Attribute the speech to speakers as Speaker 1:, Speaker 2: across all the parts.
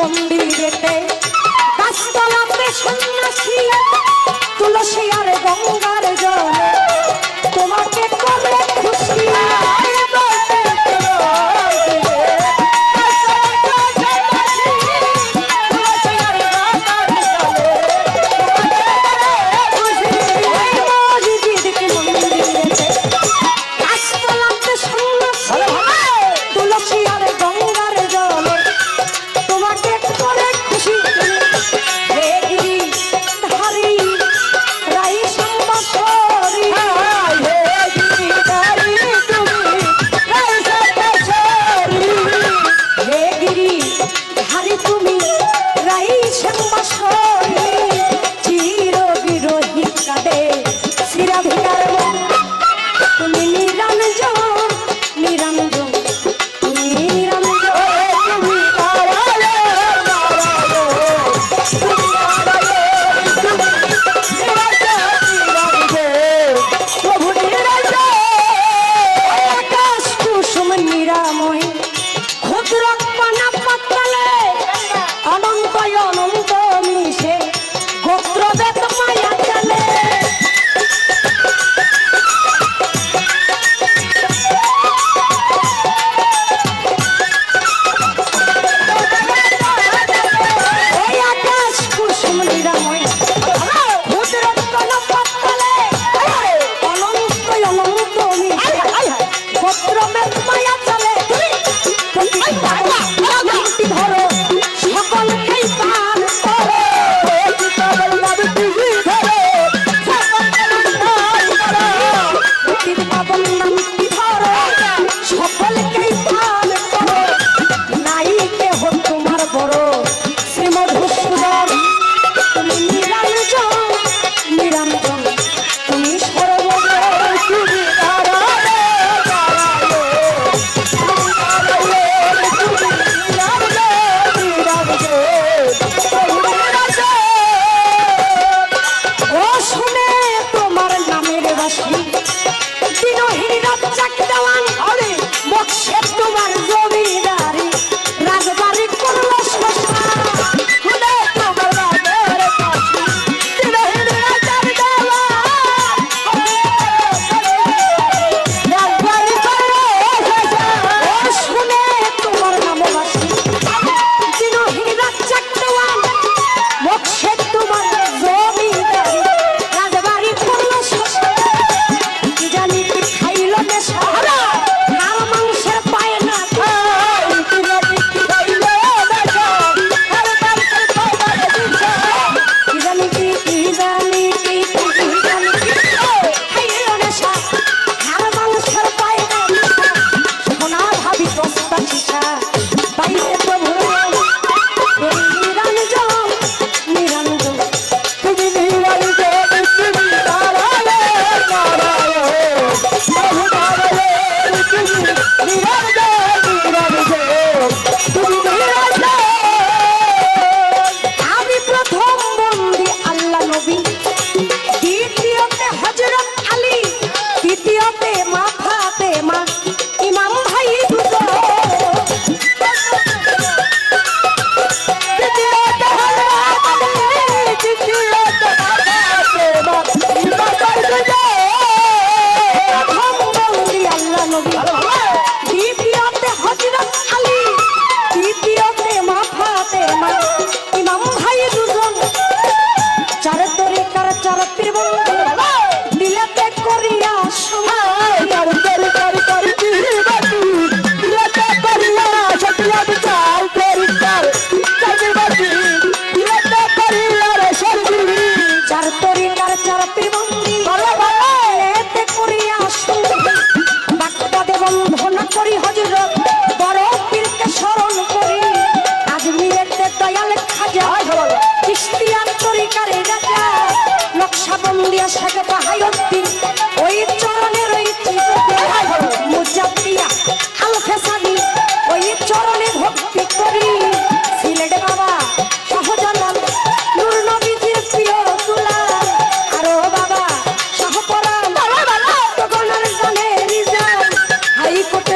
Speaker 1: মন্দিরেতে গাছতলাতে সন্ন্যাসী তুলসী আর গঙ্গার জল তোমাকে করে খুশি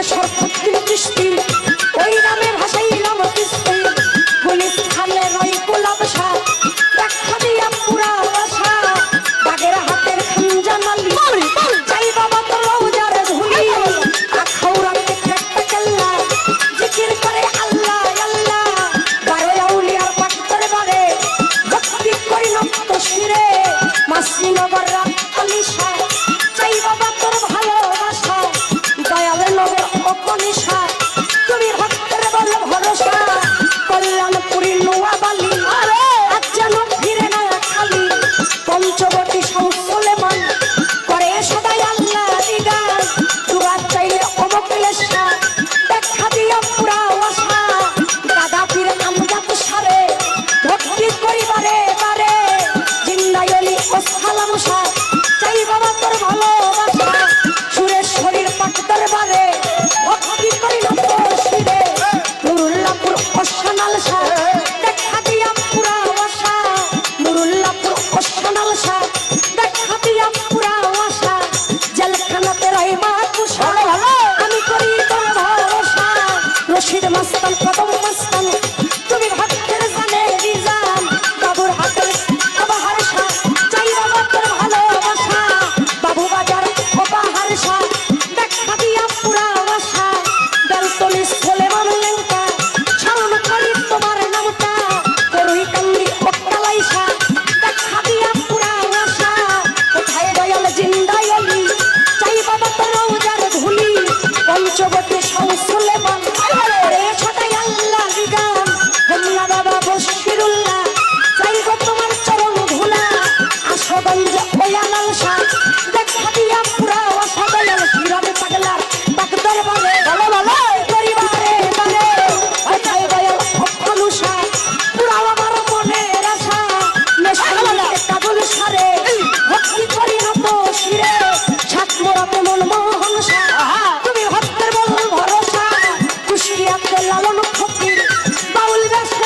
Speaker 2: সরকার দৃষ্টি ওই নামে ভাষাইলাম কিস্তি পুলিশ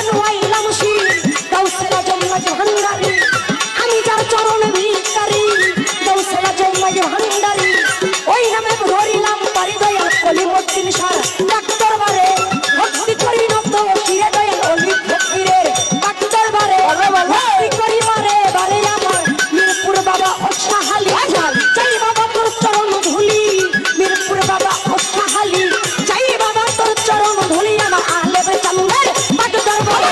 Speaker 1: কেন আইলাম শির গাউসেলা জম্মাজ ভান্ডারি আমি যার চরণ ভিখারি গাউসেলা জম্মাজ ভান্ডারি ওই নামে ধরিলাম পারি দয়াল কলিমুদ্দিন সার ডাক্তার বারে ভক্তি করি নত শিরে দয়াল অলি ফকিরে ডাক্তার বারে ভক্তি করি বারে বারে আমার মিরপুর বাবা অসাহালি চাই বাবা তোর চরণ ধুলি মিরপুর বাবা অসাহালি চাই বাবা তোর চরণ ধুলি আমার আলেবে চান্দের ডাক্তার বারে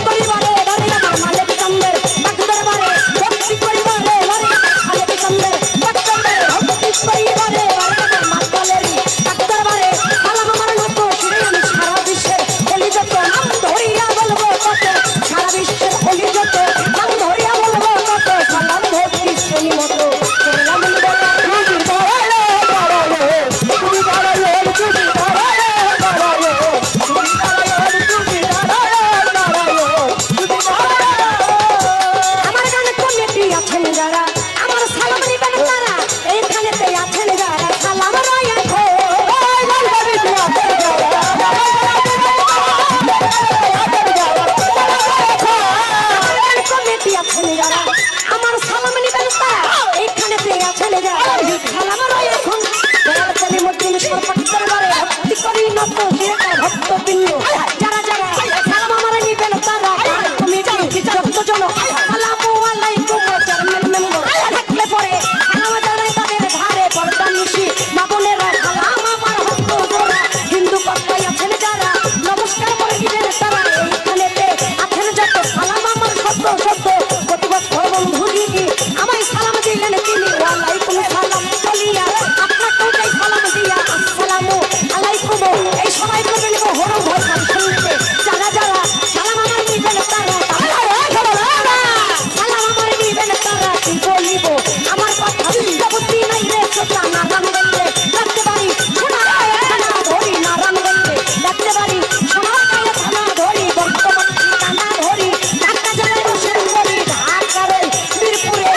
Speaker 1: করি বারে বারে আমার মালেবে চান্দের ডাক্তার বারে ভক্তি করি বারে বারে আলেবে চান্দের ডাক্তার বারে ভক্তি করি বারে বারে আমার মাতালেরি ডাক্তার বারে সালাম আমার নত শিরে আমি সারা বিশ্বের বলি যত নাম ধরিয়া বলবো কত সারা বিশ্বের বলি যত নাম ধরিয়া বলবো কত সালাম ভক্তি শ্রেণী মতো করলাম আমার গানে কমিটি আছেন যারা আমার সালাম নিবেন তারা এইখানেতে আছেন যারা সালাম রয়ে কমিটি আছেন যারা আমার সালাম নিবেন তারা এইখানেতে আছেন যারা সালাম রয়ে এখন কলিমুদ্দিন সরকার বারে ভক্তি করি নত শিরকা ভক্ত বিন্দু যারা যারা সালাম আমার নিবেন তারা কমিটি যত জন আসসালামু আলাইকুম চেয়ারম্যান মেম্বার থাকলে পরে সালাম জানাই তাদের ধারে পর্দা নিশি মা বোনেরা সালাম আমার ভক্ত জোড়া হিন্দু কর্তাই আছেন যারা নমস্কার করে দিবেন তারা এইখানেতে আছেন যত সালাম আমার সত্য সত্য কত বছর বন্ধু দিদি আমায় সালাম দিলেন তিনি ওয়ালাইকুম সালাম বলিয়া আপনাকেও তাই সালাম দিয়া আসসালামু আলাইকুম এই সবাই করে নিব হরো ভাষা শুনতে যারা যারা সালাম আমার নিবেন তারা সালাম আমার নিবেন তারা কি বলিব আমার কথা বুদ্ধি নাই রে সোজা নারায়ণগঞ্জে রাখতে পারি সোনার গায়ে থানা ধরি নারায়ণগঞ্জে রাখতে পারি সোনার গায়ে থানা ধরি বর্তমান ঠিকানা ধরি ঢাকা জেলায় বসেন করি ঢাকার ওই মিরপুরে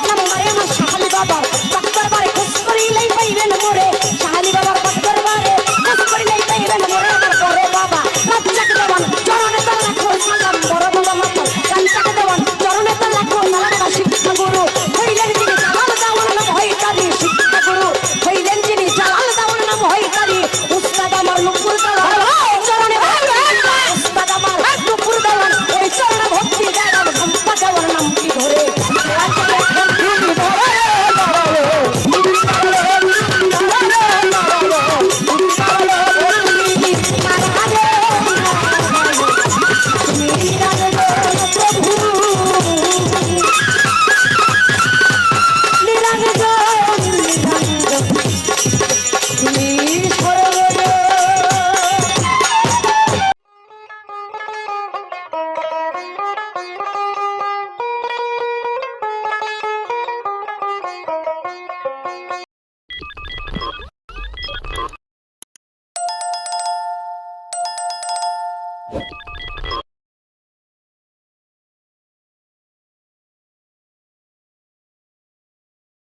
Speaker 1: নাম্বারে আমার শাহালি বাবার ডাক্তার বারে খোঁজ করিলেই পাইবেন মোরে শাহালি বাবার ডাক্তার বারে খোঁজ করিলেই পাইবেন মোরে আমার বড় বাবা রাজ্জাক দেওয়ান চরণে তো রাখো সালাম বড় বাবা মাতাল রাজ্জাক দেওয়ান চরণে তো রাখো সালাম শিক্ষা গুরু হইলেন যিনি জালাল দেওয়ান নাম হইতারি শিক্ষা গুরু হইলেন যিনি জালাল দেওয়ান নাম হইতারি উস্তাদ আমার নুপুর দেওয়ান চরণে উস্তাদ আমার নুপুর দেওয়ান ওই চরণে ভক্তি দেওয়ান সম্পা দেওয়ান নাম কি ধরে